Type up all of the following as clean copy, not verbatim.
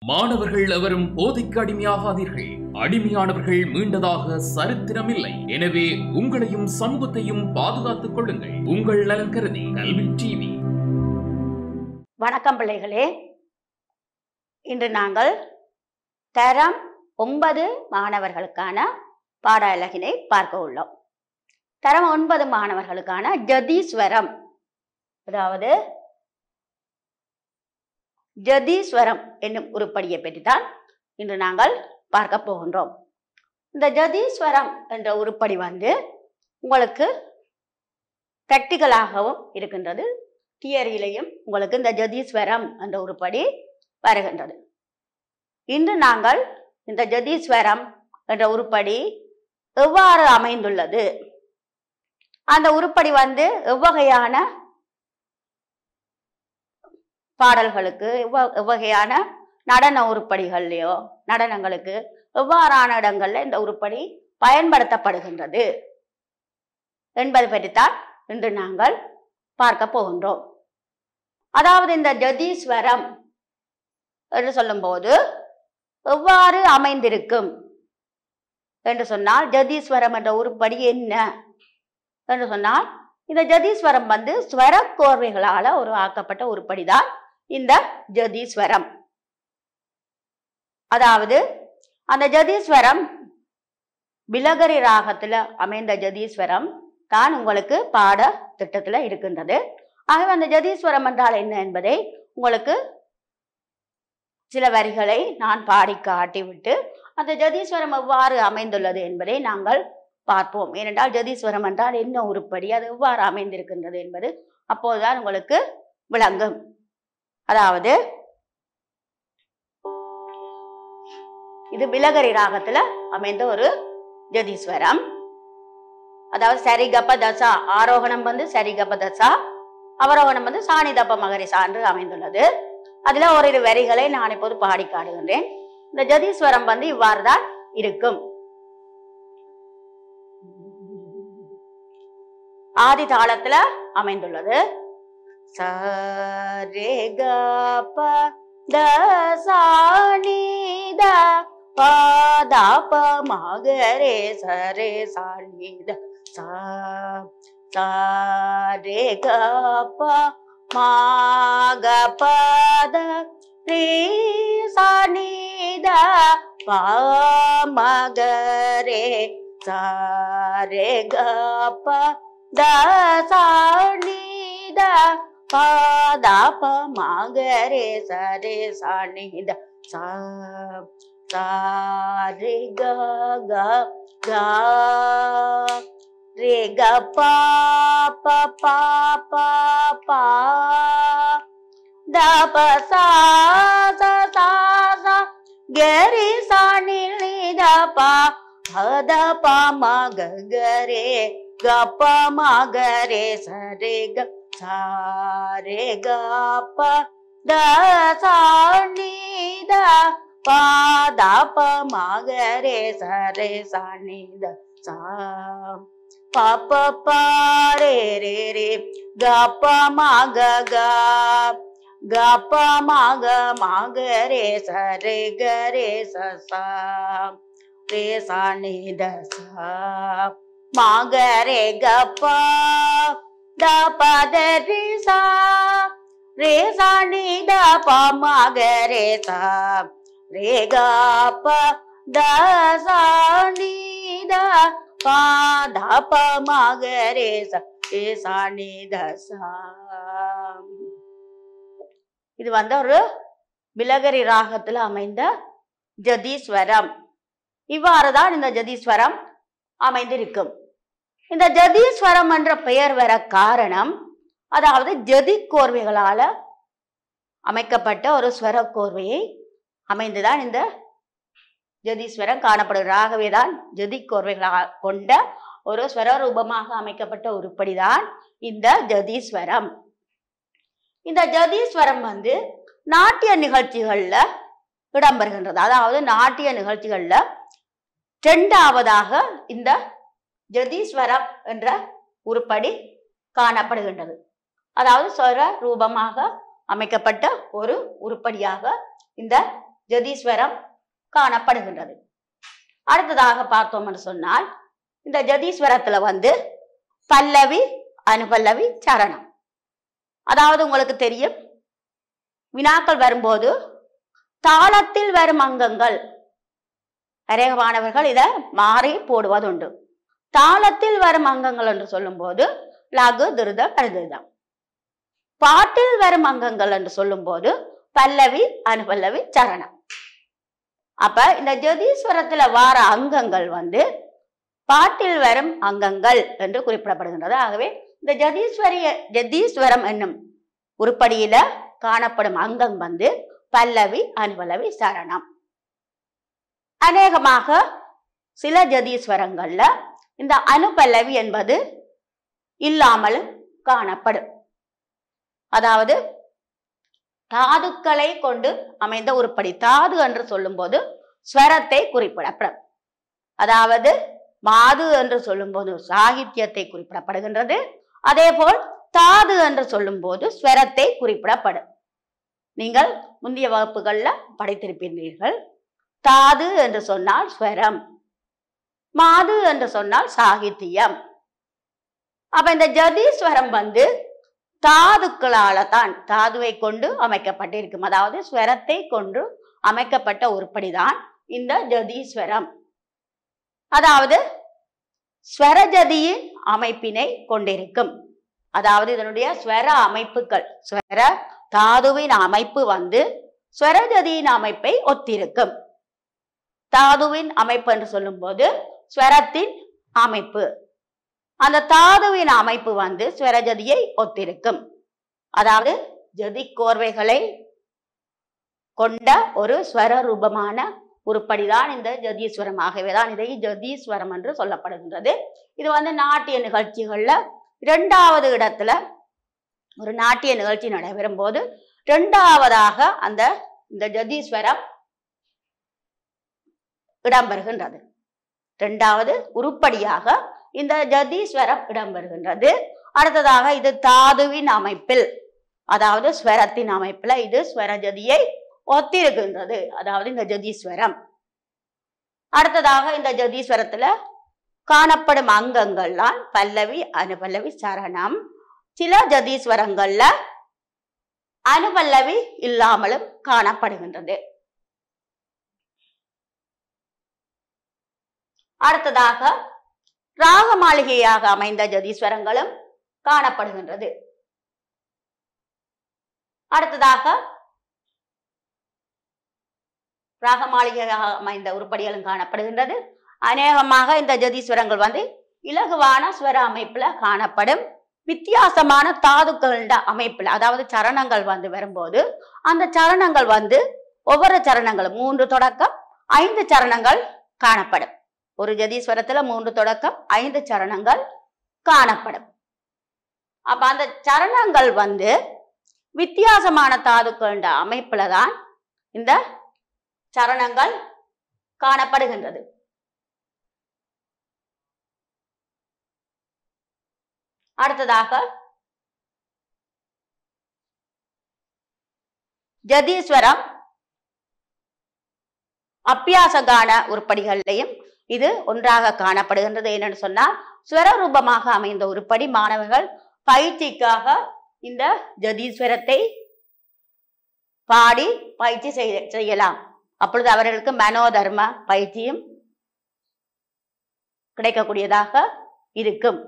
மாணவர்கள் எவரும் போதைக்கு அடிமையாகாதீர்கள். அடிமையானவர்கள் மீண்டதாக சரித்திரமில்லை. எனவே உங்களையும் சமூகத்தையும் பாதுகாத்துக் கொள்ளுங்கள். உங்கள் நலன் கருதி கல்வி டிவி. வணக்கம் பிள்ளைகளே. இன்று நாங்கள் தரம் 9 மாணவர்களுக்கான பாட அலகினை பார்க்க உள்ளோம். தரம் 9 மாணவர்களுக்கான ஜதீஸ்வரம், அதாவது ஜதீஸ்வரம் என்னும் உருப்படியை பற்றித்தான் இன்று நாங்கள் பார்க்க போகின்றோம். இந்த ஜதீஸ்வரம் என்ற உருப்படி உங்களுக்கு பிராக்டிகலாகவும் இருக்கின்றது, தியரியிலையும் உங்களுக்கு இந்த ஜதீஸ்வரம் என்ற உருப்படி வருகின்றது. இன்று நாங்கள் இந்த ஜதீஸ்வரம் என்ற உருப்படி எவ்வாறு அமைந்துள்ளது, அந்த உருப்படி எவ்வகையான பாடல்களுக்கு, எவ்வகையான நடன உருப்படிகள்லையோ நடனங்களுக்கு எவ்வாறான இடங்கள்ல இந்த உருப்படி பயன்படுத்தப்படுகின்றது என்பது பற்றித்தான் இன்று நாங்கள் பார்க்க போகின்றோம். அதாவது இந்த ஜதீஸ்வரம் என்று சொல்லும்போது எவ்வாறு அமைந்திருக்கும் என்று சொன்னால், ஜதீஸ்வரம் என்ற உருப்படி என்ன என்று சொன்னால், இந்த ஜதீஸ்வரம் ஸ்வர கோர்வைகளால ஒரு ஆக்கப்பட்ட உருப்படிதான் இந்த ஜதீஸ்வரம். அதாவது அந்த ஜதீஸ்வரம் பிலகரி ராகத்துல அமைந்த ஜதீஸ்வரம் தான் உங்களுக்கு பாட திட்டத்துல இருக்கின்றது. ஆகவே அந்த ஜதீஸ்வரம் என்றால் என்ன என்பதை உங்களுக்கு சில வரிகளை நான் பாடி காட்டிவிட்டு அந்த ஜதீஸ்வரம் எவ்வாறு அமைந்துள்ளது என்பதை நாங்கள் பார்ப்போம். ஏனென்றால் ஜதீஸ்வரம் என்றால் என்ன உருப்படி, அது எவ்வாறு அமைந்திருக்கின்றது என்பது அப்போதுதான் உங்களுக்கு விளங்கும். அதாவது இது பிலகரி ராகத்துல அமைந்த ஒரு ஜதீஸ்வரம். அதாவது சரிகப தசா, ஆரோகணம் சரிகப தசா, அவரோகணம் சாணிதப்ப மகரிசா என்று அமைந்துள்ளது. அதுல ஓரிரு வரிகளை நான் இப்போது பாடி காடுகின்றேன். இந்த ஜதீஸ்வரம் இவ்வாறு தான் இருக்கும். ஆதி தாளத்துல அமைந்துள்ளது. சரே க ப த சா நி த ப த ப ம க ரே ச ரே சா நி த சா சா ரே க ப ம க ப த ரே சா நி த ப ம க ரே சா ரே க ப த சா நி த ப த ப ம க ரே ச ரே சா நி த சா சா ரே க க க ரே க ப ப ப ப ப த ப சா ச சா சா க ரே சா நி த ப த ப ம க க ரே க ப ம க ரே ச ரே க சா ரே க ப த சா நி த ப த ப ம க ரே ச ரே சா நி த சா ப ப ப ரே ரே ரே க ப ம க க க ப ம க ம க ரே ச ரே க ரே ச சா ரே சா நி த சா ம க ரே க ப த ப த ரே சா ரே சா நி த ப ம க ரே சா ரே க ப த சா நி த ப த ப ம க ரே ச ரே சா நி த சா. இது ஒரு பிலகரி ராகத்துல அமைந்த ஜதீஸ்வரம். இவ்வாறுதான் இந்த ஜதீஸ்வரம் அமைந்திருக்கும். இந்த ஜதீஸ்வரம் என்ற பெயர் வர காரணம், அதாவது ஜதி கோர்வைகளால அமைக்கப்பட்ட ஒரு ஸ்வர கோர்வையை அமைந்துதான் இந்த ஜதீஸ்வரம் காணப்படுகிறது. ஆகவேதான் ஜதி கோர்வைகளாக கொண்ட ஒரு ஸ்வர ரூபமாக அமைக்கப்பட்ட உருப்படிதான் இந்த ஜதீஸ்வரம். இந்த ஜதீஸ்வரம் நாட்டிய நிகழ்ச்சிகள்ல இடம்பெறுகின்றது. அதாவது நாட்டிய நிகழ்ச்சிகள்ல இரண்டாவதாக இந்த ஜதீஸ்வரம் என்ற உருப்படி காணப்படுகின்றது. அதாவது ஸ்வர ரூபமாக அமைக்கப்பட்ட ஒரு உருப்படியாக இந்த ஜதீஸ்வரம் காணப்படுகின்றது. அடுத்ததாக பார்த்தோம் என்று சொன்னால் இந்த ஜதீஸ்வரத்துல வந்து பல்லவி அனுபல்லவி சரணம். அதாவது உங்களுக்கு தெரியும், வினாக்கள் வரும்போது தாளத்தில் வரும் அங்கங்கள் அநேகமானவர்கள் இதை மாறி போடுவதுண்டு. தாளத்தில் வரும் அங்கங்கள் என்று சொல்லும் போது லகு திருத கருதுதான். பாட்டில் வரும் அங்கங்கள் என்று சொல்லும் போது பல்லவி அனுபல்லவி சரணம். அப்ப இந்த ஜதீஸ்வரத்துல வார அங்கங்கள் வந்து பாட்டில் வரும் அங்கங்கள் என்று குறிப்பிடப்படுகின்றது. ஆகவே இந்த ஜதீஸ்வரம் என்னும் உருப்படியில காணப்படும் அங்கம் வந்து பல்லவி அனுபல்லவி சரணம். அநேகமாக சில ஜதீஸ்வரங்கள்ல இந்த அனுபல்லவி என்பது இல்லாமல் காணப்படும். அதாவது தாதுக்களை கொண்டு அமைந்த உருப்படி. தாது என்று சொல்லும் போது ஸ்வரத்தை குறிப்பிடப்படும். அதாவது மாது என்று சொல்லும் போது சாகித்யத்தை குறிப்பிடப்படுகின்றது. அதே போல் தாது என்று சொல்லும் போது ஸ்வரத்தை குறிப்பிடப்படும். நீங்கள் முந்தைய வகுப்புகள்ல படித்திருப்பீர்கள். தாது என்று சொன்னால் ஸ்வரம், மாது என்று சொன்னால் சாகித்யம். அப்ப இந்த ஜதீஸ்வரம் வந்து தாதுக்களால தான், தாதுவை கொண்டு அமைக்கப்பட்டிருக்கும். அதாவது ஸ்வரத்தை கொண்டு அமைக்கப்பட்ட உருப்படிதான் இந்த ஜதீஸ்வரம். அதாவது ஸ்வரஜதியின் அமைப்பினை கொண்டிருக்கும். அதாவது இதனுடைய ஸ்வர அமைப்புகள், ஸ்வர தாதுவின் அமைப்பு வந்து ஸ்வரஜதியின் அமைப்பை ஒத்திருக்கும். தாதுவின் அமைப்பு என்று சொல்லும் போது ஸ்வரத்தின் அமைப்பு, அந்த தாதுவின் அமைப்பு வந்து ஸ்வரஜதியை ஒத்திருக்கும். அதாவது ஜதி கோர்வைகளை கொண்ட ஒரு ஸ்வர ரூபமான உருப்படிதான் இந்த ஜதீஸ்வரம். ஆகவேதான் இதை ஜதீஸ்வரம் என்று சொல்லப்படுகின்றது. இது வந்து நாட்டிய நிகழ்ச்சிகள்ல 2வது இடத்துல ஒரு நாட்டிய நிகழ்ச்சி நடைபெறும் போது 2வதாக இந்த ஜதீஸ்வரம் இடம்பெறுகின்றது. 2வது உருப்படியாக இந்த ஜதீஸ்வரம் இடம்பெறுகின்றது. அடுத்ததாக இது தாதுவின் அமைப்பில், அதாவது ஸ்வரத்தின் அமைப்புல இது ஸ்வரஜதியை ஒத்திருக்கின்றது. அதாவது இந்த ஜதீஸ்வரம். அடுத்ததாக இந்த ஜதீஸ்வரத்துல காணப்படும் அங்கங்கள்லாம் பல்லவி அனுபல்லவி சரணம். சில ஜதீஸ்வரங்கள்ல அனுபல்லவி இல்லாமலும் காணப்படுகின்றது. அடுத்ததாக ராக மாளிகையாக அமைந்த ஜதீஸ்வரங்களும் காணப்படுகின்றது. அடுத்ததாக ராக மாளிகையாக அமைந்த உருப்படிகளும் காணப்படுகின்றது. அநேகமாக இந்த ஜதீஸ்வரங்கள் வந்து இலகுவான ஸ்வர அமைப்புல காணப்படும். வித்தியாசமான தாதுக்கள அமைப்புல, அதாவது சரணங்கள் வந்து வரும்போது அந்த சரணங்கள் வந்து ஒவ்வொரு சரணங்களும் 3 தொடக்கம் 5 சரணங்கள் காணப்படும். ஒரு ஜதீஸ்வரத்துல 3 தொடக்கம் 5 சரணங்கள் காணப்படும். அப்ப அந்த சரணங்கள் வந்து வித்தியாசமான தாதுக்கள அமைப்புல தான் இந்த சரணங்கள் காணப்படுகின்றது. அடுத்ததாக ஜதீஸ்வரம் அப்பியாசகான உருப்படிகளையும் இது ஒன்றாக காணப்படுகின்றது. என்னன்னு சொன்னா ஸ்வரரூபமாக அமைந்த உருப்படி. மாணவர்கள் பயிற்சிக்காக இந்த ஜதீஸ்வரத்தை பாடி பயிற்சி செய்யலாம். அப்பொழுது அவர்களுக்கு மனோதர்ம பயிற்சியும் கிடைக்கக்கூடியதாக இருக்கும்.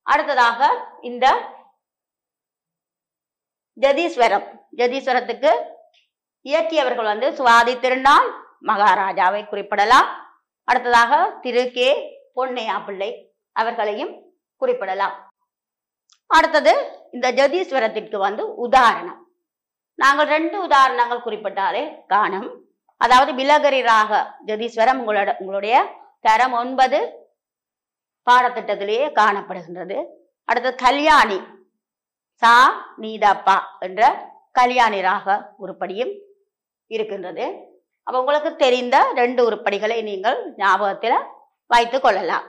அடுத்ததாக இந்த ஜதீஸ்வரத்துக்கு இயற்றியவர்கள் வந்து சுவாதி திருநாள் மகாராஜாவை குறிப்பிடலாம். அடுத்ததாக திரு கே பொன்னையா பிள்ளை அவர்களையும் குறிப்பிடலாம். அடுத்தது இந்த ஜதீஸ்வரத்திற்கு வந்து உதாரணம். நாங்கள் 2 உதாரணங்கள் குறிப்பிட்டாலே காணும். அதாவது பிலகரி ராக ஜதீஸ்வரம் உங்களுடைய தரம் 9 பாடத்திட்டத்திலேயே காணப்படுகின்றது. அடுத்தது கல்யாணி சா நீதப்பா என்ற கல்யாணி ராக உருப்படியும் இருக்கின்றது. அப்ப உங்களுக்கு தெரிந்த 2 உருப்படிகளை நீங்கள் ஞாபகத்தில் வைத்துக் கொள்ளலாம்.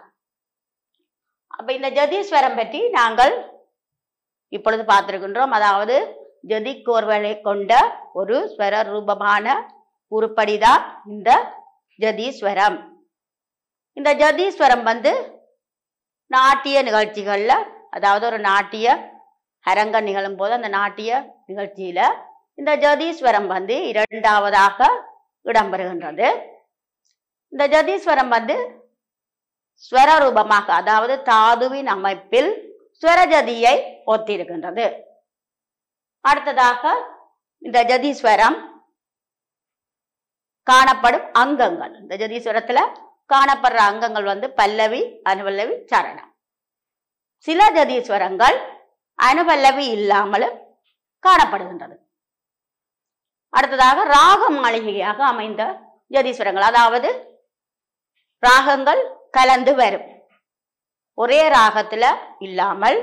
அப்ப இந்த ஜதீஸ்வரம் பற்றி நாங்கள் இப்பொழுது பார்த்திருக்கின்றோம். அதாவது ஜதி கோர்வலை கொண்ட ஒரு ஸ்வர ரூபமான உருப்படிதான் இந்த ஜதீஸ்வரம். இந்த ஜதீஸ்வரம் நாட்டிய நிகழ்ச்சிகள்ல, அதாவது ஒரு நாட்டிய அரங்கம் நிகழும் போது அந்த நாட்டிய நிகழ்ச்சியில இந்த ஜதீஸ்வரம் இரண்டாவதாக இடம்பெறுகின்றது. இந்த ஜதீஸ்வரம் ஸ்வர ரூபமாக, அதாவது தாதுவின் அமைப்பில் ஸ்வரஜதியை ஒத்திருக்கின்றது. அடுத்ததாக இந்த ஜதீஸ்வரம் காணப்படும் அங்கங்கள், இந்த ஜதீஸ்வரத்துல காணப்படுற அங்கங்கள் பல்லவி, அனுபல்லவி, சரணம். சில ஜதீஸ்வரங்கள் அனுபல்லவி இல்லாமலும் காணப்படுகின்றது. அடுத்ததாக ராக மாளிகையாக அமைந்த ஜதீஸ்வரங்கள், அதாவது ராகங்கள் கலந்து வரும், ஒரே ராகத்துல இல்லாமல்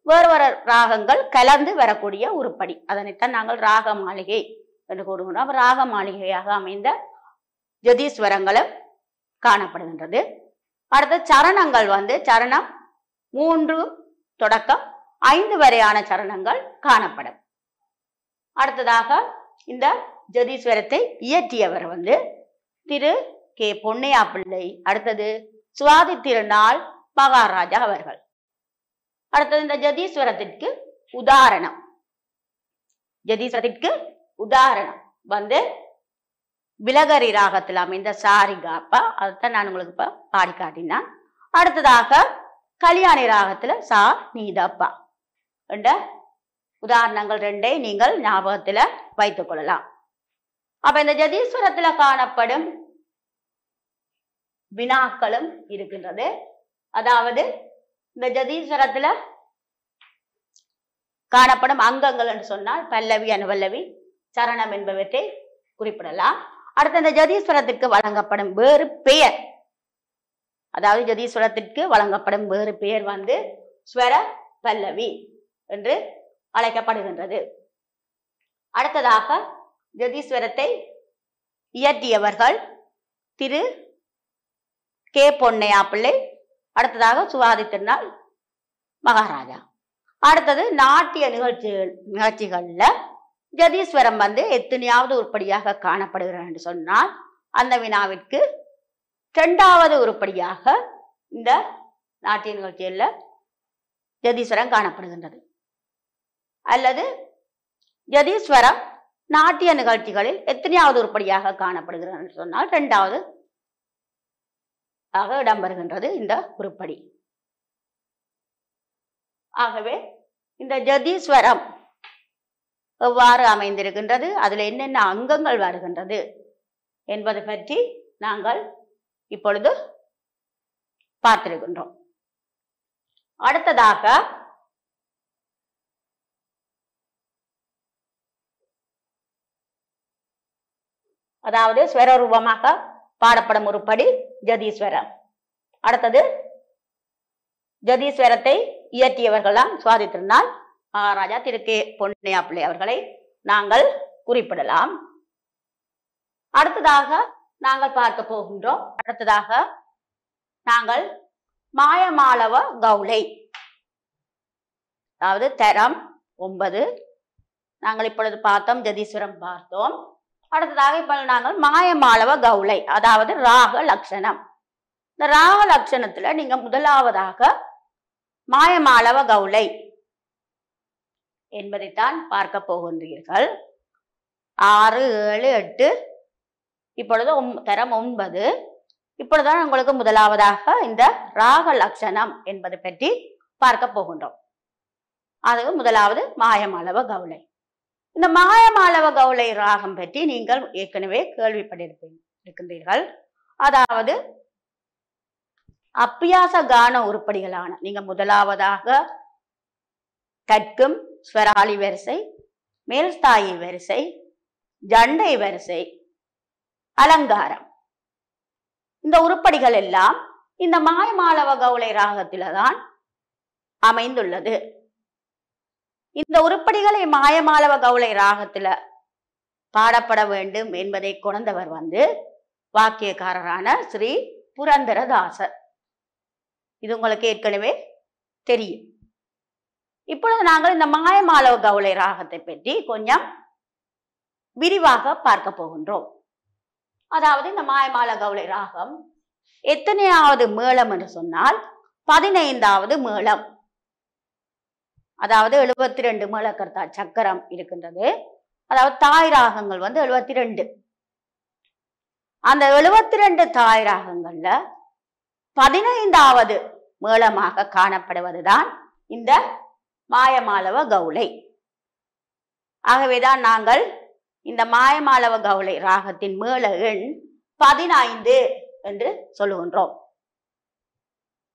வேறு வேறு ராகங்கள் கலந்து வரக்கூடிய உருப்படி, அதனைத்தான் நாங்கள் ராக மாளிகை என்று கூறுகிறோம். ராக மாளிகையாக அமைந்த ஜதீஸ்வரங்களும் காணப்படுகின்றது. அடுத்த சரணங்கள் சரணம் 3 தொடக்கம் 5 வரையான சரணங்கள் காணப்படும். அடுத்ததாக இந்த ஜதீஸ்வரத்தை இயற்றியவர் திரு கே பொன்னையா பிள்ளை. அடுத்தது சுவாதி திருநாள் மகாராஜா அவர்கள். அடுத்தது இந்த ஜதீஸ்வரத்திற்கு உதாரணம், ஜதீஸ்வரத்திற்கு உதாரணம் விலகரி ராகத்தில் அமைந்த சாரிகாப்பா, அதைத்தான் நான் உங்களுக்கு இப்ப பாடி காட்டினான். அடுத்ததாக கல்யாணி ராகத்துல சா நீதப்பா என்ற உதாரணங்கள் 2 நீங்கள் ஞாபகத்துல வைத்துக் கொள்ளலாம். அப்ப இந்த ஜதீஸ்வரத்துல காணப்படும் வினாக்களும் இருக்கின்றது. அதாவது இந்த ஜதீஸ்வரத்துல காணப்படும் அங்கங்கள் என்று சொன்னால் பல்லவி, அனுபல்லவி, சரணம் என்பவற்றை குறிப்பிடலாம். அடுத்த இந்த ஜதீஸ்வரத்திற்கு வழங்கப்படும் வேறு பெயர், அதாவது ஜதீஸ்வரத்திற்கு வழங்கப்படும் வேறு பெயர் ஸ்வர பல்லவி என்று அழைக்கப்படுகின்றது. அடுத்ததாக ஜதீஸ்வரத்தை இயற்றியவர்கள் திரு கே பொன்னையா பிள்ளை. அடுத்ததாக சுவாதி திருநாள் மகாராஜா. அடுத்தது நாட்டிய நிகழ்ச்சிகள்ல ஜதீஸ்வரம் எத்தனையாவது உருப்படியாக காணப்படுகிறது என்று சொன்னால் அந்த வினாவிற்கு 2வது உருப்படியாக இந்த நாட்டிய நிகழ்ச்சிகள்ல ஜதீஸ்வரம் காணப்படுகின்றது. அல்லது ஜதீஸ்வரம் நாட்டிய நிகழ்ச்சிகளில் எத்தனையாவது உருப்படியாக காணப்படுகிறது என்று சொன்னால் 2வது ஆக இடம்பெறுகின்றது இந்த உருப்படி. ஆகவே இந்த ஜதீஸ்வரம் எவ்வாறு அமைந்திருக்கின்றது, அதுல என்னென்ன அங்கங்கள் வருகின்றது என்பது பற்றி நாங்கள் இப்பொழுது பார்த்திருக்கின்றோம். அடுத்ததாக அதாவது ஸ்வரரூபமாக பாடப்படும் உருப்படி ஜதீஸ்வரம். அடுத்தது ஜதீஸ்வரத்தை இயற்றியவர்களாம் சுவாதி திருநாள் மகாராஜா திரு கே பொன்னையா பிள்ளை அவர்களை நாங்கள் குறிப்பிடலாம். அடுத்ததாக நாங்கள் பார்க்க போகின்றோம். அடுத்ததாக நாங்கள் மாயமாளவ கவுளை, அதாவது தரம் 9 நாங்கள் இப்பொழுது பார்த்தோம், ஜதீஸ்வரம் பார்த்தோம். அடுத்ததாக இப்ப நாங்கள் மாயமாளவ கவுளை, அதாவது ராக லட்சணம். இந்த ராக லட்சணத்துல நீங்க முதலாவதாக மாயமாளவ கவுளை என்பதைத்தான் பார்க்க போகின்றீர்கள். 6, 7, 8 இப்பொழுது தரம் 9. இப்பொழுதுதான் உங்களுக்கு முதலாவதாக இந்த ராக லட்சணம் என்பதை பற்றி பார்க்க போகின்றோம். அது முதலாவது மாயமாளவ கவுளை. இந்த மாயமாளவ கவுளை ராகம் பற்றி நீங்கள் ஏற்கனவே கேள்விப்பட்டிருக்கின்றீர்கள். அதாவது அப்பியாச கான உருப்படிகளான நீங்க முதலாவதாக கற்கும் ஸ்வராளி வரிசை, மேல்ஸ்தாயி வரிசை, ஜண்டை வரிசை, அலங்காரம், இந்த உருப்படிகள் எல்லாம் இந்த மாயமாளவ கவுளை ராகத்தில்தான் அமைந்துள்ளது. இந்த உருப்படிகளை மாயமாளவ கவுளை ராகத்துல பாடப்பட வேண்டும் என்பதை கொண்டவர் வாக்கியக்காரரான ஸ்ரீ புரந்தரதாசர். இது உங்களுக்கு ஏற்கனவே தெரியும். இப்பொழுது நாங்கள் இந்த மாயமாளவ கவுளை ராகத்தை பற்றி கொஞ்சம் விரிவாக பார்க்க போகின்றோம். அதாவது இந்த மாயமால கௌளை ராகம் எத்தனையாவது மேளம் என்று சொன்னால் 15வது மேளம். அதாவது 72 மேளகர்த்தா சக்கரம் இருக்கின்றது. அதாவது தாய் ராகங்கள் 72. அந்த 72 தாய் ராகங்கள்ல 15வது மேளமாக காணப்படுவதுதான் இந்த மாயமாலவ கௌளை. ஆகவேதான் நாங்கள் இந்த மாயமாலவ கௌளை ராகத்தின் மேள எண் 15 என்று சொல்லுகின்றோம்.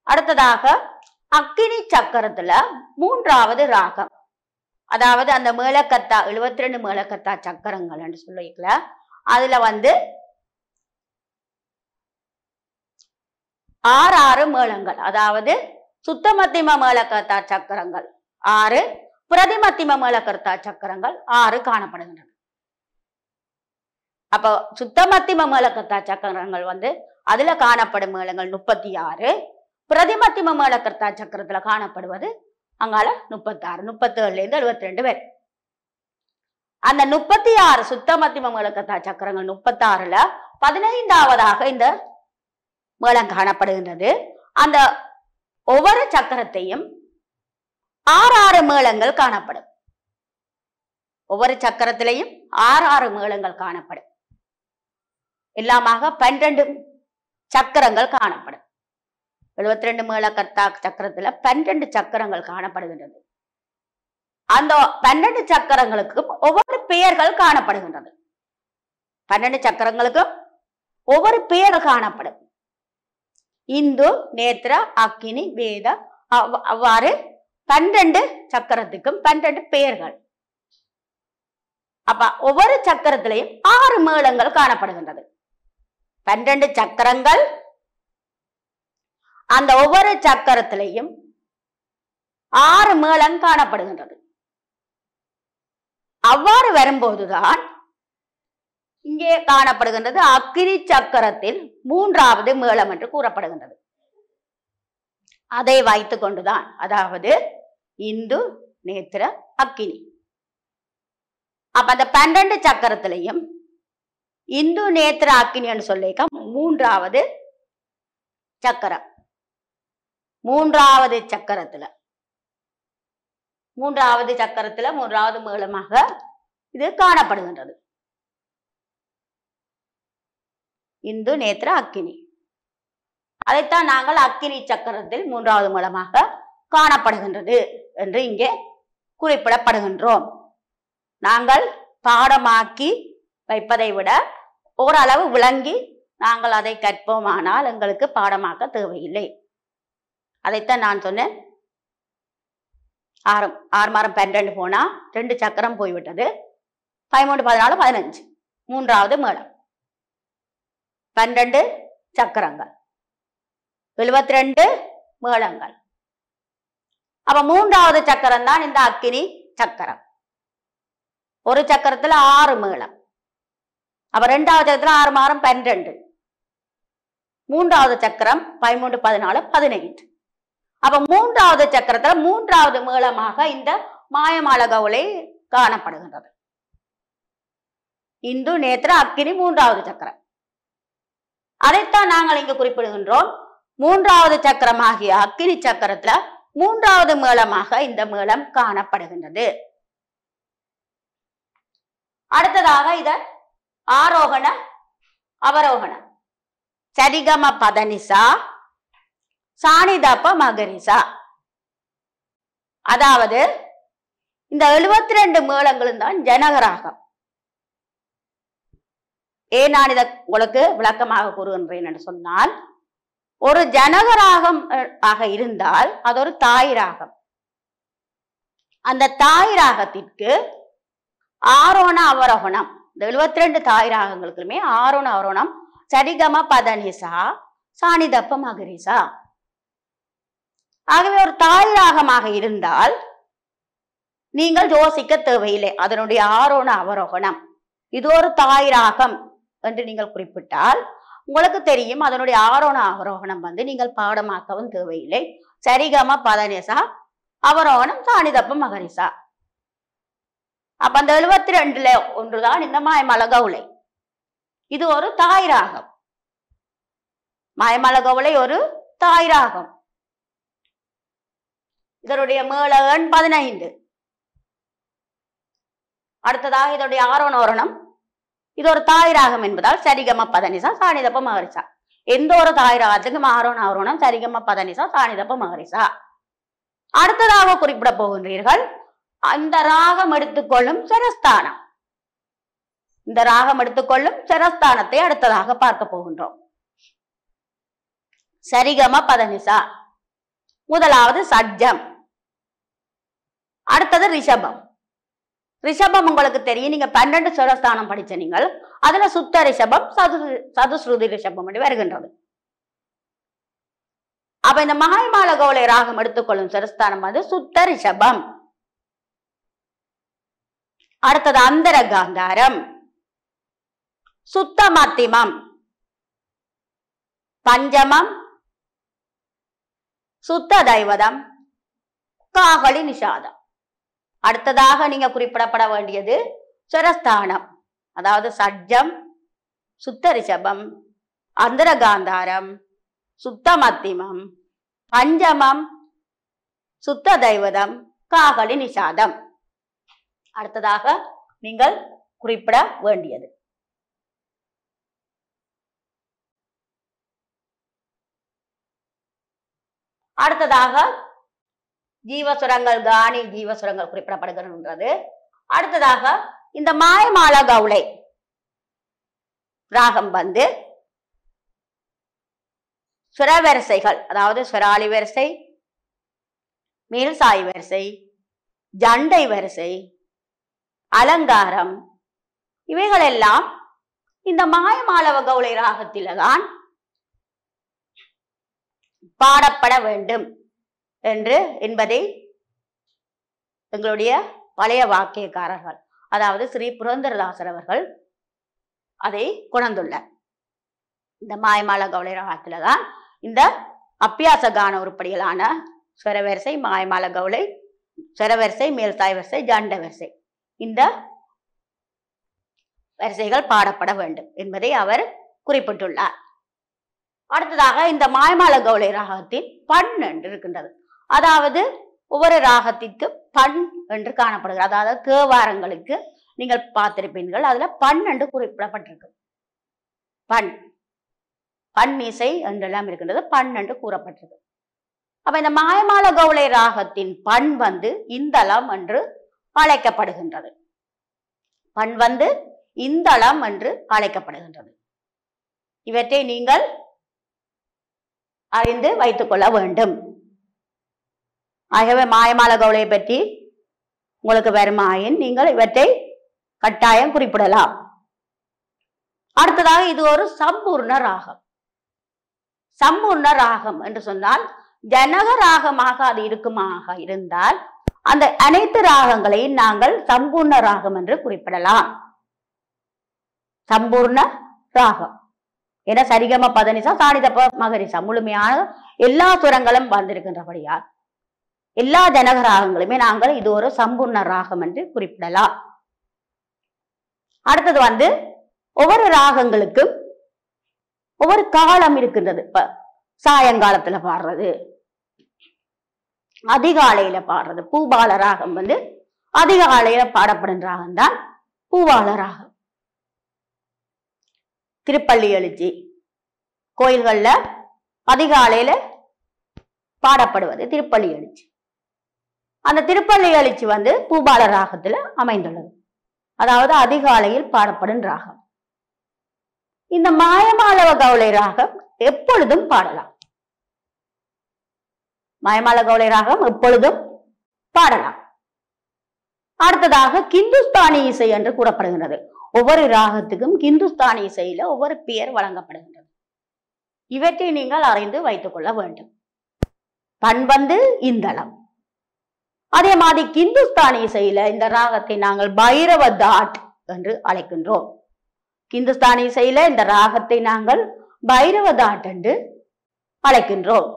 அடுத்ததாக அக்கினி சக்கரத்துல 3வது ராகம். அதாவது அந்த மேளகர்த்தா 72 மேளகர்த்தா சக்கரங்கள் என்று சொல்லிக்கல. அதுல 6 மேளங்கள். அதாவது சுத்தமத்திம மேளகர்த்தா சக்கரங்கள் 6, பிரதிமத்திம மேளகர்த்தா சக்கரங்கள் 6 காணப்படுகின்றன. அப்போ சுத்தமத்திம மேளகர்த்தா சக்கரங்கள் அதுல காணப்படும் மேளங்கள் 36, பிரதிமத்திம மேளகர்த்தா சக்கரத்துல காணப்படுவது அங்கால 36, 37 இருந்து 72 பேர். அந்த 36 சுத்தமத்திம மேளகர்த்தா சக்கரங்கள் 36ல 15வதாக இந்த மேளம் காணப்படுகின்றது. அந்த ஒவ்வொரு சக்கரத்தையும் 6 மேளங்கள் காணப்படும். ஒவ்வொரு சக்கரத்திலையும் 6 மேளங்கள் காணப்படும். எல்லாமாக 12 சக்கரங்கள் காணப்படும். 72 மேளகர்த்தா சக்கரத்துல 12 சக்கரங்கள் காணப்படுகின்றது. அந்த 12 சக்கரங்களுக்கும் ஒவ்வொரு பெயர்கள் காணப்படுகின்றது. 12 சக்கரங்களுக்கும் ஒவ்வொரு பெயர் காணப்படும். இந்து, நேத்திர, அக்கினி, வேத, அவ்வாறு 12 சக்கரத்துக்கும் 12 பெயர்கள். அப்ப ஒவ்வொரு சக்கரத்திலையும் 6 மேளங்கள் காணப்படுகின்றது. 12 சக்கரங்கள், அந்த ஒவ்வொரு சக்கரத்திலையும் 6 மேளம் காணப்படுகின்றது. அவ்வாறு வரும்போதுதான் இங்கே காணப்படுகின்றது அக்கினி சக்கரத்தில் 3வது மேளம் என்று கூறப்படுகின்றது. அதை வைத்துக் கொண்டுதான், அதாவது இந்து, நேத்திர, அக்கினி. அப்ப அந்த 12 சக்கரத்திலையும் இந்து, நேத்திர, அக்கினி என்று சொல்லிக்க 3வது சக்கரம். 3வது சக்கரத்துல 3வது மேளமாக இது காணப்படுகின்றது. இந்து, நேத்திர, அக்கினி. அதைத்தான் நாங்கள் அக்கினி சக்கரத்தில் 3வது மேளமாக காணப்படுகின்றது என்று இங்கே குறிப்பிடப்படுகின்றோம். நாங்கள் பாடமாக்கி வைப்பதை விட ஓரளவு விளங்கி நாங்கள் அதை கற்போமானால் எங்களுக்கு பாடமாக்க தேவையில்லை. அதைத்தான் நான் சொன்னேன். 6 மாதம் 12 போனா 2 சக்கரம் போய்விட்டது. 13, 14, 15 3வது மேளம். 12 சக்கரங்கள், 72 மேளங்கள். அப்ப 3வது சக்கரம் தான் இந்த அக்கினி சக்கரம். ஒரு சக்கரத்துல 6 மேளம். அப்ப 2வது சக்கரத்துல 6 மாதம் 12, 3வது சக்கரம் 13, 14, 15. அப்ப 3வது சக்கரத்துல 3வது மேளமாக இந்த மாயமால கௌளை காணப்படுகின்றது. இந்து, நேத்திர, அக்கினி 3வது சக்கரம். அதைத்தான் நாங்கள் இங்கு குறிப்பிடுகின்றோம். 3வது சக்கரமாகிய அக்கினி சக்கரத்துல 3வது மேளமாக இந்த மேளம் காணப்படுகின்றது. அடுத்ததாக இத ஆரோகண அவரோகணம். சரிகம பதனிசா, சாணிதப்ப மகரிசா. அதாவது இந்த 72 மேளங்களும் தான் ஜனகராகம். ஏன் நான் இதை உங்களுக்கு விளக்கமாக கூறுகின்றேன் என்று சொன்னால், ஒரு ஜனகராகம் ஆக இருந்தால் அது ஒரு தாய் ராகம். அந்த தாய் ராகத்திற்கு ஆரோண அவரோகணம். இந்த 72 தாய் ராகங்களுக்குமே ஆரோண அவரோகணம் சரிகம பதனிசா, சாணிதப்ப மகரிசா. ஆகவே ஒரு தாய் ராகமாக இருந்தால் நீங்கள் யோசிக்க தேவையில்லை. அதனுடைய ஆரோண அவரோகணம் இது ஒரு தாய் ராகம் என்று நீங்கள் குறிப்பிட்டால் உங்களுக்கு தெரியும். அதனுடைய ஆரோண அவரோகணம் நீங்கள் பாடமாக்கவும் தேவையில்லை. சரிகம பதனிசா, அவரோகணம், சாணிதப்ப மகரிசா. அப்ப அந்த 72ல ஒன்றுதான் இந்த மாயமால கௌளை. இது ஒரு தாய் ராகம். மாயமால கவுளை ஒரு தாய் ராகம். இதனுடைய மேள எண் 15. அடுத்ததாக இதனுடைய ஆரோணோரணம். இது ஒரு தாய் ராகம் என்பதால் சரிகம பதனிசா சாணிதப்ப மகரிசா. எந்த ஒரு தாய் ராகத்துக்கும் ஆரோணம் சரிகம பதனிசா சாணிதப்ப மகரிசா. அடுத்ததாக குறிப்பிட போகின்றீர்கள் இந்த ராகம் எடுத்துக்கொள்ளும் சரஸ்தானம். இந்த ராகம் எடுத்துக்கொள்ளும் சரஸ்தானத்தை அடுத்ததாக பார்க்க போகின்றோம். சரிகம பதனிசா. முதலாவது சஜ்ஜம், அடுத்தது ரிஷபம். ரிஷபம் உங்களுக்கு தெரியும், நீங்க 12 சுரஸ்தானம் படிச்ச நீங்கள். அதுல சுத்த ரிஷபம், சதுஸ்ருதி ரிஷபம் என்று வருகின்றது. அப்ப இந்த மாயமால கவுளை ராகம் எடுத்துக்கொள்ளும் சுரஸ்தானம் அது சுத்த ரிஷபம். அடுத்தது அந்தர காந்தாரம், சுத்த மத்திமம், பஞ்சமம், சுத்த தைவதம், காகளி நிஷாதம். அடுத்ததாக நீங்க குறிப்பிடப்பட வேண்டியது சுரஸ்தானம், அதாவது சஜ்ஜம், சுத்த ரிஷபம், அந்தர காந்தாரம், சுத்த மத்திமம், பஞ்சமம், சுத்த தைவதம், காகளி நிஷாதம். அடுத்ததாக நீங்கள் குறிப்பிட வேண்டியது அடுத்ததாக ஜீவசுரங்கள், காணி ஜீவசுரங்கள் குறிப்பிடப்படுகின்றது. அடுத்ததாக இந்த மாயமால கவுளை ராகம் வந்து சுரவரிசைகள், அதாவது சுராளி வரிசை, மீள்சாய் வரிசை, ஜண்டை வரிசை, அலங்காரம், இவைகள் எல்லாம் இந்த மாயமாலவ கவுளை ராகத்தில்தான் பாடப்பட வேண்டும் என்பதை எங்களுடைய பழைய வாக்கியக்காரர்கள், அதாவது ஸ்ரீ புரந்தரதாசர் அவர்கள் அதை கொணர்ந்துள்ளார். இந்த மாயமால கவுளை ராகத்தில்தான் இந்த அப்பியாச கான உருப்படிகளான ஸ்வரவரிசை, மாயமால கவுளை, ஸ்வரவரிசை, மேல்சாய் வரிசை, ஜண்ட வரிசை, இந்த வரிசைகள் பாடப்பட வேண்டும் என்பதை அவர் குறிப்பிட்டுள்ளார். அடுத்ததாக இந்த மாயமால கவுளை ராகத்தின் பண் என்று இருக்கின்றது. அதாவது ஒவ்வொரு ராகத்திற்கு பண் என்று காணப்படுகிறது. அதாவது தேவாரங்களுக்கு நீங்கள் பார்த்திருப்பீர்கள், அதுல பண் என்று குறிப்பிடப்பட்டிருக்கு. பண், பன்னிசை என்றெல்லாம் இருக்கின்றது, பண் என்று கூறப்பட்டிருக்கு. அப்ப இந்த மாயமால கவுளை ராகத்தின் பண் வந்து இந்தளம் என்று அழைக்கப்படுகின்றது. பண் வந்து இந்தளம் என்று அழைக்கப்படுகின்றது. இவற்றை நீங்கள் அறிந்து வைத்துக் கொள்ள வேண்டும். ஆகவே மாயமால கவுளை பற்றி உங்களுக்கு வருமாயின் நீங்கள் இவற்றை கட்டாயம் குறிப்பிடலாம். அடுத்ததாக இது ஒரு சம்பூர்ண ராகம். சம்பூர்ண ராகம் என்று சொன்னால் ஜனக ராகமாக அது இருக்குமாக இருந்தால் அந்த அனைத்து ராகங்களையும் நாங்கள் சம்பூர்ண ராகம் என்று குறிப்பிடலாம். சம்பூர்ண ராகம் என சரிகம பதனிசா சாணிதப்ப மகரிசா முழுமையான எல்லா சுரங்களும் வந்திருக்கின்றபடியால் எல்லா ஜனக ராகங்களுமே நாங்கள் இது ஒரு சம்பூர்ண ராகம் என்று குறிப்பிடலாம். அடுத்தது வந்து ஒவ்வொரு ராகங்களுக்கும் ஒவ்வொரு காலம் இருக்கின்றது. இப்ப சாயங்காலத்துல பாடுறது, அதிகாலையில பாடுறது. பூபால ராகம் வந்து அதிகாலையில பாடப்படும் ராகம் தான் பூபால ராகம். திருப்பள்ளி எழுச்சி கோயில்கள்ல அதிகாலையில பாடப்படுவது திருப்பள்ளி எழுச்சி. அந்த திருப்பள்ளி எழுச்சி வந்து பூபால ராகத்துல அமைந்துள்ளது, அதாவது அதிகாலையில் பாடப்படும் ராகம். இந்த மாயமாலவ கவுளை ராகம் எப்பொழுதும் பாடலாம். மாயமால கவுளை ராகம் எப்பொழுதும் பாடலாம். அடுத்ததாக கிந்துஸ்தானி இசை என்று கூறப்படுகின்றது. ஒவ்வொரு ராகத்துக்கும் கிந்துஸ்தானி இசையில ஒவ்வொரு பெயர் வழங்கப்படுகின்றது. இவற்றை நீங்கள் அறிந்து வைத்துக் கொள்ள வேண்டும். பண் வந்து இந்தளம். அதே மாதிரி கிந்துஸ்தானி இசையில இந்த ராகத்தை நாங்கள் பைரவ தாட் என்று அழைக்கின்றோம். கிந்துஸ்தானி இசையில இந்த ராகத்தை நாங்கள் பைரவ தாட் என்று அழைக்கின்றோம்.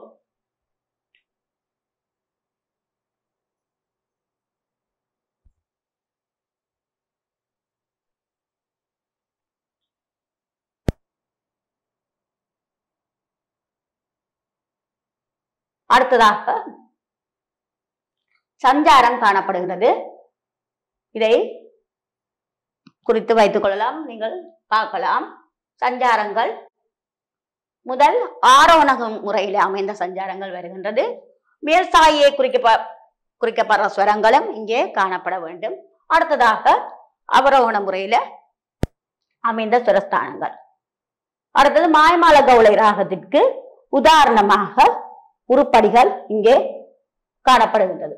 அடுத்ததாக சஞ்சாரம் காணப்படுகிறது. இதை குறித்து வைத்துக் கொள்ளலாம். நீங்கள் பார்க்கலாம். சஞ்சாரங்கள் முதல் ஆரோண முறையில் அமைந்த சஞ்சாரங்கள் வருகின்றது. மேல்சாயை குறிக்கப்படுற ஸ்வரங்களும் இங்கே காணப்பட வேண்டும். அடுத்ததாக அவரோகண முறையில அமைந்த சுரஸ்தானங்கள். அடுத்தது மாயமால கௌளை ராகத்திற்கு உதாரணமாக உருப்படிகள் இங்கே காணப்படுகின்றது.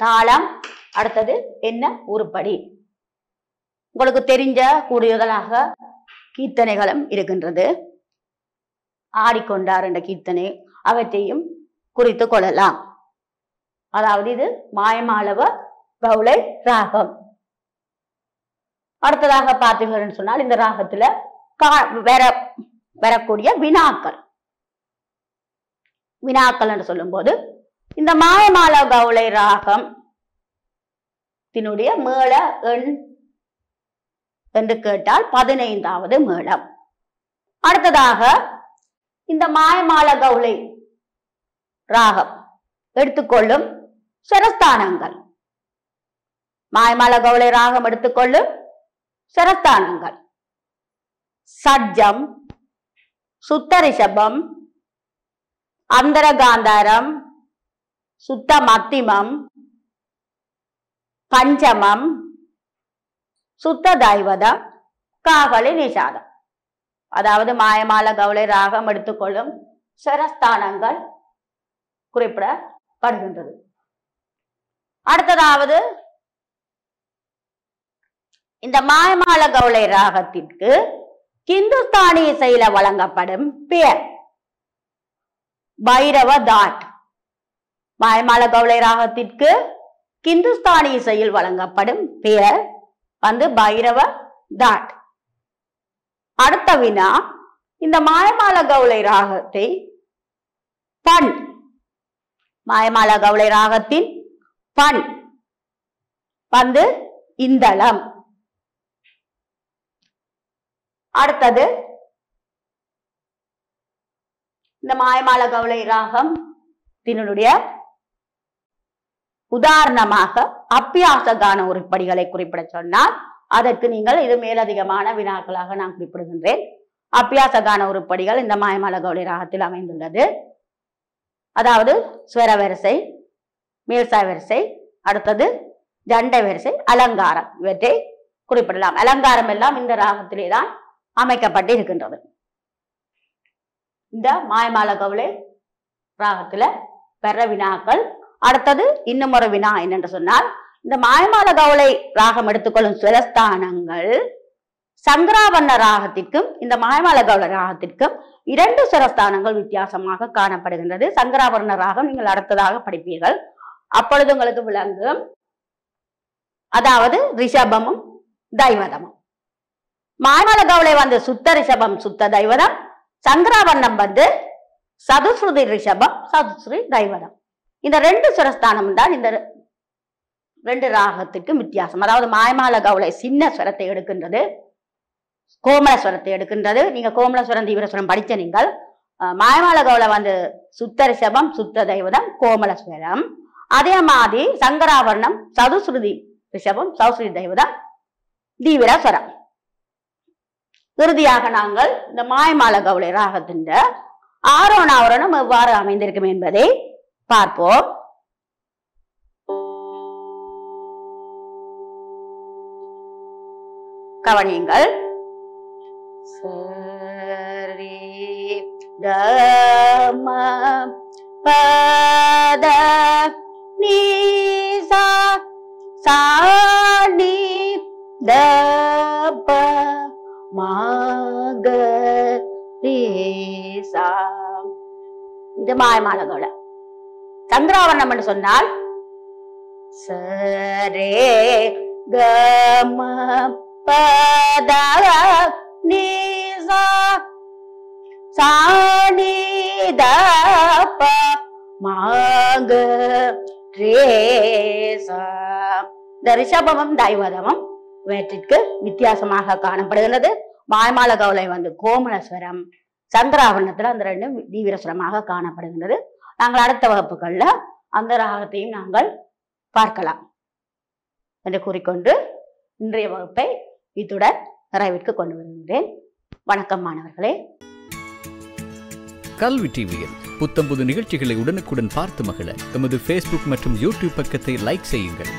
தாளம், அடுத்தது என்ன உருப்படி, உங்களுக்கு தெரிஞ்ச கூடுதலாக கீர்த்தனைகளும் இருக்கின்றது. ஆடிக்கொண்டார் என்ற கீர்த்தனை, அவற்றையும் குறித்து கொள்ளலாம். அதாவது இது மாயமாளவ கௌளை ராகம். அடுத்ததாக பார்த்தீங்கன்னு சொன்னால் இந்த ராகத்துல வரக்கூடிய வினாக்கள் என்று சொல்லும் போது இந்த மாயமால கௌளை ராகம் தினுடைய மேள எண் என்று கேட்டால் 15வது மேளம். அடுத்ததாக இந்த மாயமால கௌளை ராகம் எடுத்துக்கொள்ளும் ஸ்வரஸ்தானங்கள், மாயமால கௌளை ராகம் எடுத்துக்கொள்ளும் ஸ்வரஸ்தானங்கள் சட்ஜம், சுத்த ரிஷபம், அந்தரகாந்தாரம், சுத்த மத்திமம், பஞ்சமம், சுத்த தைவதம், காகலி நிஷாதம். அதாவது மாயமால கௌளை ராகம் எடுத்துக்கொள்ளும் ஸ்வரஸ்தானங்கள் குறிப்பிடப்படுகின்றது. அடுத்ததாவது இந்த மாயமால கௌளை ராகத்திற்கு ஹிந்துஸ்தானி இசையில வழங்கப்படும் பெயர் பைரவ தாட். மாயமால கௌளை ராகத்திற்கு ஹிந்துஸ்தானி இசையில் வழங்கப்படும் பெயர் பைரவ தாட். அடுத்த வினா, இந்த மாயமால கௌளை ராகத்தை பண், மாயமால கௌளை ராகத்தின் பண் இந்தளம். அடுத்தது இந்த மாயமால கௌளை ராகம் தினுடைய உதாரணமாக அப்பியாச கான உருப்படிகளை குறிப்பிட சொன்னால் அதற்கு நீங்கள் இது மேலதிகமான வினாக்களாக நான் குறிப்பிடுகின்றேன். அப்பியாச கான உருப்படிகள் இந்த மாயமால கௌளை ராகத்தில் அமைந்துள்ளது. அதாவது ஸ்வர வரிசை, மேல்சாய் வரிசை, அடுத்தது ஜண்டை வரிசை, அலங்காரம், இவற்றை குறிப்பிடலாம். அலங்காரம் எல்லாம் இந்த ராகத்திலே தான் அமைக்கப்பட்டு இருக்கின்றது. இந்த மாயமால கௌளை ராகத்துல பெற வினாக்கள். அடுத்தது இன்னும் ஒரு வினா என்னென்று சொன்னால், இந்த மாயமால கௌளை ராகம் எடுத்துக்கொள்ளும் ஸ்வரஸ்தானங்கள் சங்கராவர்ண ராகத்திற்கும் இந்த மாயமால கௌளை ராகத்திற்கும் 2 ஸ்வரஸ்தானங்கள் வித்தியாசமாக காணப்படுகின்றது. சங்கராவர்ண ராகம் நீங்கள் அடுத்ததாக படிப்பீர்கள், அப்பொழுது உங்களுக்கு விளங்கும். அதாவது ரிஷபமும் தைவதமும். மாயமால கௌளை சுத்த ரிஷபம், சுத்த தைவதம். சங்கராவர்ணம் சதுஸ்ருதி ரிஷபம், சதுஸ்ருதி தைவதம். இந்த 2 ஸ்வரஸ்தானம் தான் இந்த 2 ராகத்திற்கு வித்தியாசம். அதாவது மாயமால கௌளை சின்ன ஸ்வரத்தை எடுக்கின்றது, கோமல ஸ்வரத்தை எடுக்கின்றது. நீங்க கோமலஸ்வரம் தீவிரஸ்வரம் படிச்ச நீங்கள். மாயமால கௌளை சுத்த ரிஷபம், சுத்த தைவதம், கோமல ஸ்வரம். அதே மாதிரி சங்கராவர்ணம் சதுஸ்ருதி ரிஷபம், சதுஸ்ருதி தைவதம், தீவிரஸ்வரம். இறுதியாக நாங்கள் இந்த மாயமால கௌளை ராகத்தின் ஆரோணாவரணம் எவ்வாறு அமைந்திருக்கும் என்பதை பார்ப்போம். கவனியுங்கள். சரி கம பத நீசா சாணி தப மாகரீசா. இது மாயமால கௌளை. சந்திராவர்ணம் என்று சொன்னால் சரே கம பத நீசா சாணி தப மாகரீசா. இந்த ரிஷபமும் தைவதமும் இவற்றிற்கு வித்தியாசமாக காணப்படுகிறது. மாயமால கௌளை கோமலஸ்வரம், சந்திராவர்ணத்துல அந்த 2 தீவிரஸ்வரமாக காணப்படுகின்றது. நாங்கள் அடுத்த வகுப்புகள்ல அந்த ராகத்தையும் நாங்கள் பார்க்கலாம் என்று கூறிக்கொண்டு இன்றைய வகுப்பை இத்துடன் நிறைவிற்கு கொண்டு வருகின்றேன். வணக்கம் மாணவர்களே. கல்வி டிவியில் புத்தம்புது நிகழ்ச்சிகளை உடனுக்குடன் பார்த்து மகிழ எமது Facebook மற்றும் YouTube பக்கத்தை லைக் செய்யுங்கள்.